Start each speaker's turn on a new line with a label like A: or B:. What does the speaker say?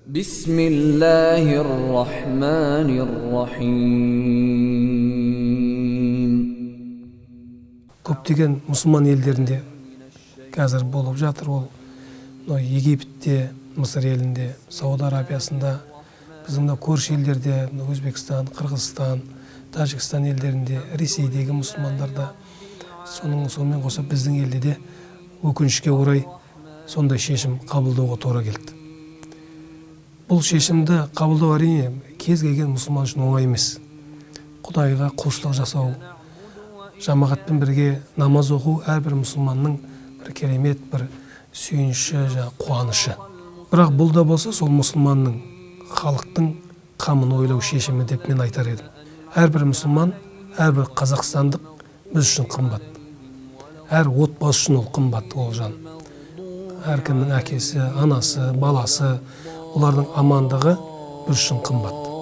A: بسم الله الرحمن الرحيم.
B: Көптеген мұсылман елдерінде қазір болып жатыр ол. Египетте, Мысыр елінде, Сауд Арабиясында, біздің көрші елдерде, Өзбекстан, Қырғызстан, Тәжікстан елдерінде, Ресейдегі мұсылмандарда, сонымен қоса біздің елде де өкінішке орай сондай шешім қабылдауға тура келді. Бұл шешімді қабылдау әрине кез келген мұсылман үшін оңай емес. Құдайға құлшылық жасау, жамағатпен бірге намаз оқу әрбір мұсылманның бір керемет бір сүйінші, қуанышы. Бірақ бұл да болса сол мұсылманның, халықтың қамын ойлау шешімі деп мен айтар едім. Әрбір мұсылман, әрбір қазақстандық біз үшін қымбат. Әр отбасы үшін ол қымбат, ол жан. Әркімнің әкесі, анасы, баласы, олардың амандығы біз үшін қымбат.